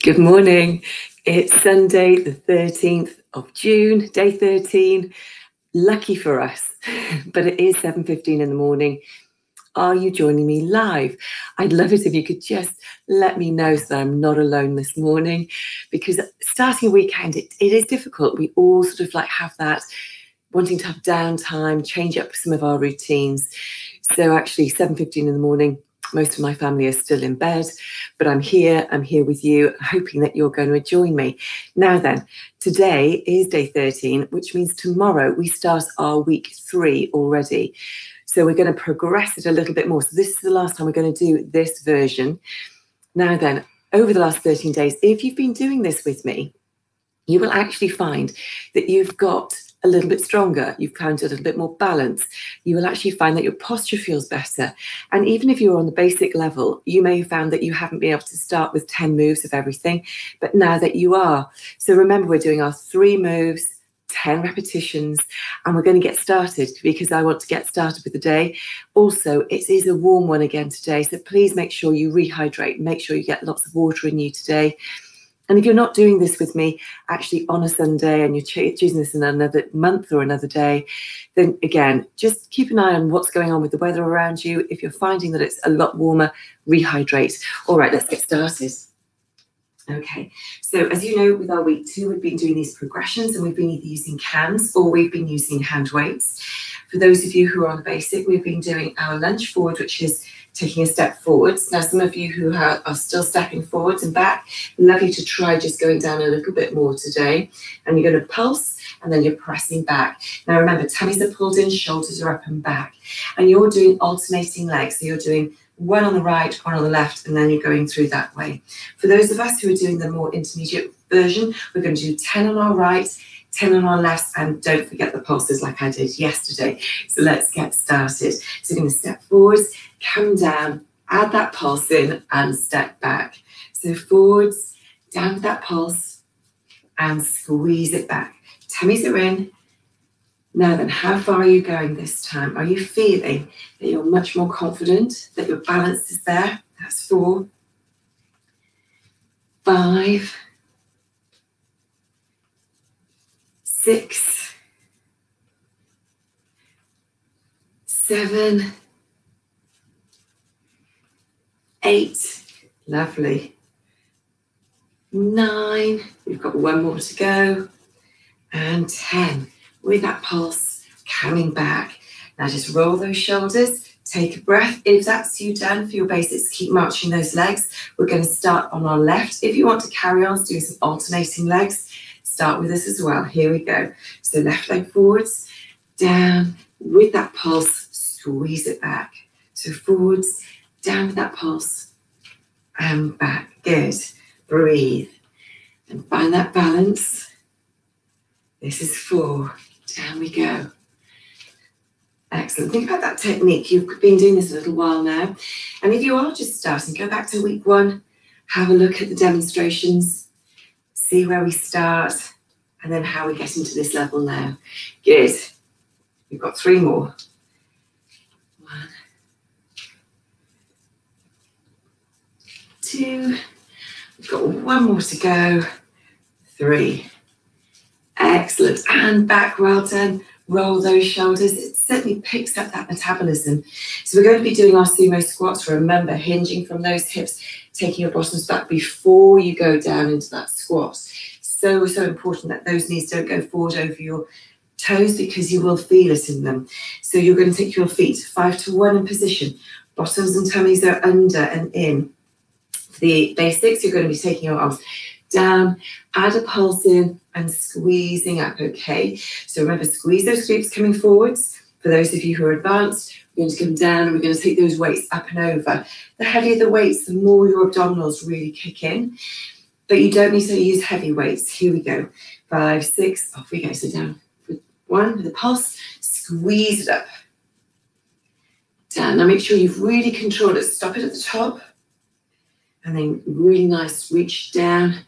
Good morning. It's Sunday, the 13th of June, day 13. Lucky for us, but it is 7:15 in the morning. Are you joining me live? I'd love it if you could just let me know so that I'm not alone this morning, because starting a weekend, it is difficult. We all sort of like have that wanting to have downtime, change up some of our routines. So actually 7:15 in the morning, most of my family are still in bed, but I'm here with you, hoping that you're going to join me. Now then, today is day 13, which means tomorrow we start our week 3 already. So we're going to progress it a little bit more. So this is the last time we're going to do this version. Now then, over the last 13 days, if you've been doing this with me, you will actually find that you've got a little bit stronger, you've found a little bit more balance, you will actually find that your posture feels better. And even if you're on the basic level, you may have found that you haven't been able to start with 10 moves of everything, but now that you are. So remember, we're doing our 3 moves, 10 repetitions, and we're going to get started because I want to get started with the day. Also, it is a warm one again today, so please make sure you rehydrate, make sure you get lots of water in you today. And if you're not doing this with me actually on a Sunday and you're choosing this in another month or another day, then again, just keep an eye on what's going on with the weather around you. If you're finding that it's a lot warmer, rehydrate. All right, let's get started. Okay, so as you know, with our week 2, we've been doing these progressions and we've been either using cans or we've been using hand weights. For those of you who are on the basic, we've been doing our lunge forward, which is taking a step forwards. Now, some of you who are still stepping forwards and back, love you to try just going down a little bit more today. And you're going to pulse and then you're pressing back. Now, remember, tummies are pulled in, shoulders are up and back. And you're doing alternating legs. So you're doing one on the right, one on the left, and then you're going through that way. For those of us who are doing the more intermediate version, we're going to do 10 on our right, 10 on our left, and don't forget the pulses like I did yesterday. So let's get started. So you're going to step forwards, come down, add that pulse in, and step back. So forwards, down with that pulse, and squeeze it back. Tummies are in. Now then, how far are you going this time? Are you feeling that you're much more confident, that your balance is there? That's 4, 5, 6, 7, 8, lovely, 9, we've got one more to go, and 10. With that pulse, coming back. Now just roll those shoulders, take a breath. If that's you done for your basics, keep marching those legs. We're going to start on our left. If you want to carry on doing some alternating legs, start with this as well. Here we go. So left leg forwards, down, with that pulse, squeeze it back. So forwards, down with that pulse, and back. Good. Breathe. And find that balance. This is 4. Down we go. Excellent. Think about that technique. You've been doing this a little while now. And if you are just starting, go back to week 1, have a look at the demonstrations, see where we start, and then how we get into this level now. Good. We've got 3 more. 1, 2. We've got 1 more to go. 3. Excellent. And back, well done. Roll those shoulders. It certainly picks up that metabolism. So we're going to be doing our sumo squats. Remember, hinging from those hips, taking your bottoms back before you go down into that squat. So important that those knees don't go forward over your toes because you will feel it in them. So you're going to take your feet 5 to 1 in position. Bottoms and tummies are under and in. For the basics, you're going to be taking your arms down, add a pulse in, and squeezing up, okay? So remember, squeeze those glutes coming forwards. For those of you who are advanced, we're going to come down and we're going to take those weights up and over. The heavier the weights, the more your abdominals really kick in. But you don't need to use heavy weights. Here we go. 5, 6, off we go. So down with 1 with a pulse, squeeze it up. Down. Now make sure you've really controlled it. Stop it at the top. And then really nice reach down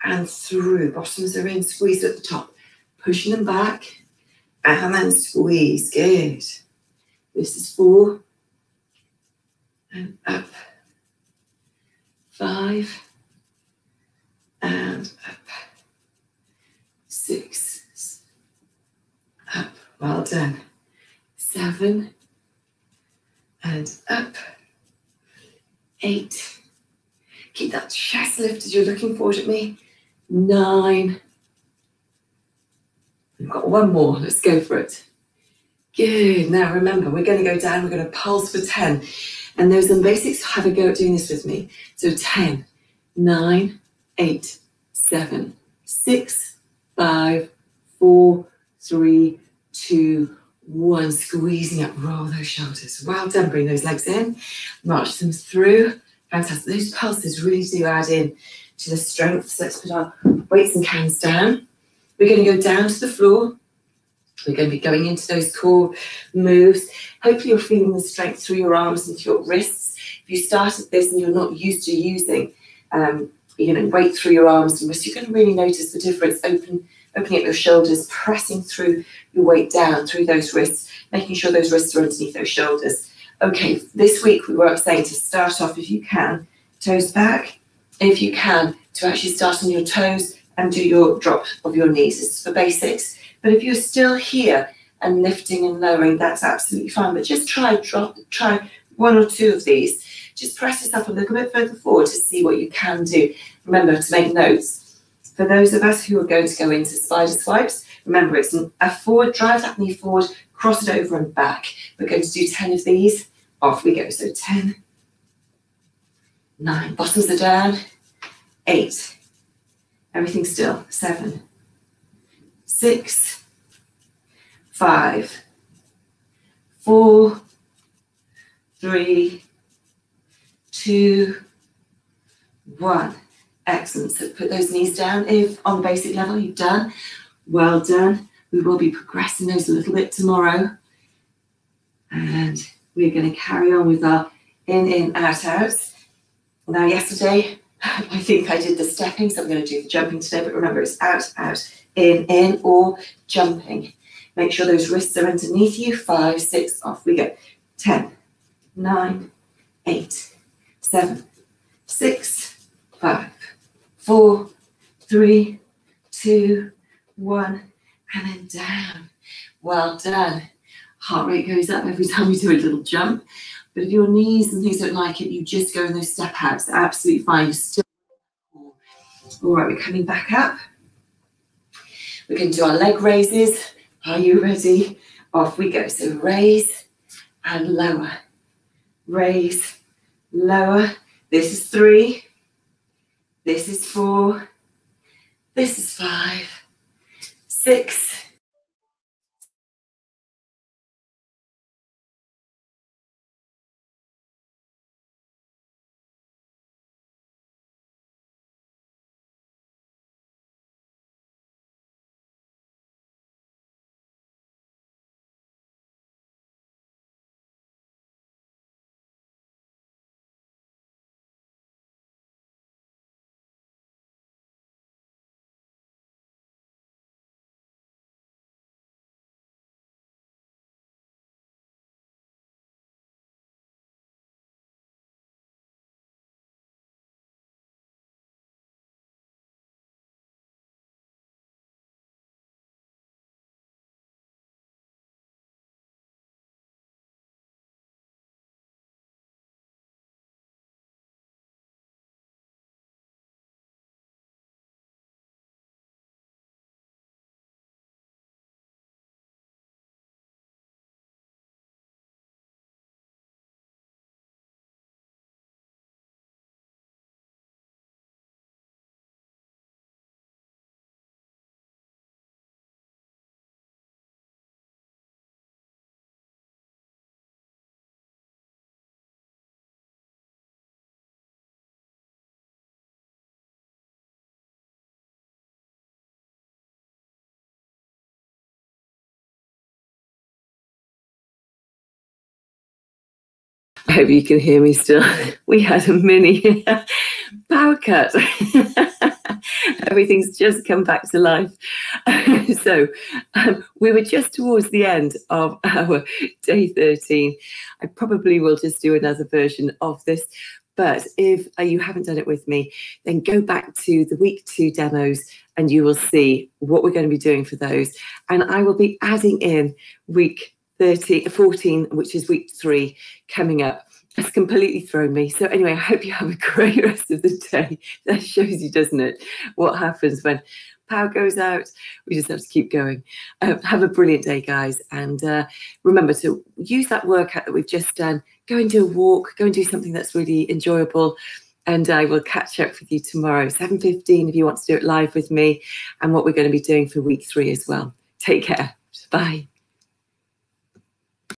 and through. Bottoms are in, squeeze at the top. Pushing them back and then squeeze. Good. This is 4. And up. 5. done. 7 and up. 8. Keep that chest lift as you're looking forward at me. 9. We've got one more. Let's go for it. Good. Now remember, we're going to go down. We're going to pulse for 10. And those are the basics. Have a go at doing this with me. So 10, 9, 8, 7, 6, 5, 4, 3, 2, 1. Squeezing up. Roll those shoulders. Well done. Bring those legs in. March them through. Fantastic. Those pulses really do add in to the strength. So let's put our weights and cans down. We're going to go down to the floor. We're going to be going into those core moves. Hopefully you're feeling the strength through your arms and through your wrists. If you started this and you're not used to using weight through your arms and wrists, you're going to really notice the difference. Opening up your shoulders, pressing through your weight down through those wrists, making sure those wrists are underneath those shoulders. Okay, this week we were saying to start off, if you can, toes back. If you can, to actually start on your toes and do your drop of your knees. This is for basics. But if you're still here and lifting and lowering, that's absolutely fine. But just try one or two of these. Just press this up a little bit further forward to see what you can do. Remember to make notes. For those of us who are going to go into spider swipes, remember it's a forward, drive that knee forward, cross it over and back. We're going to do 10 of these. Off we go. So 10, 9, bottoms are down, 8, everything still, 7, 6, 5, 4, 3, 2, 1. Excellent. So put those knees down. If on the basic level you've done, well done. We will be progressing those a little bit tomorrow. And we're going to carry on with our in, out, out. Now, yesterday, I think I did the stepping, so I'm going to do the jumping today. But remember, it's out, out, in, or jumping. Make sure those wrists are underneath you. 5, 6, off we go. 10, 9, 8, 7, 6, 5, 4, 3, 2, 1, and then down. Well done. Heart rate goes up every time you do a little jump. But if your knees and things don't like it, you just go in those step outs. Absolutely fine. You're still all right. We're coming back up. We're going to do our leg raises. Are you ready? Off we go. So raise and lower. Raise, lower. This is 3. This is 4. This is 5, 6. I hope you can hear me still. We had a mini power cut. Everything's just come back to life. So we were just towards the end of our day 13. I probably will just do another version of this. But if you haven't done it with me, then go back to the week 2 demos and you will see what we're going to be doing for those. And I will be adding in week 14, which is week 3 coming up. It's completely thrown me. So anyway, I hope you have a great rest of the day. That shows you, doesn't it, what happens when power goes out. We just have to keep going. Have a brilliant day, guys. And remember to use that workout that we've just done. Go and do a walk. Go and do something that's really enjoyable. And I will catch up with you tomorrow, 7:15, if you want to do it live with me, and what we're going to be doing for week 3 as well. Take care. Bye.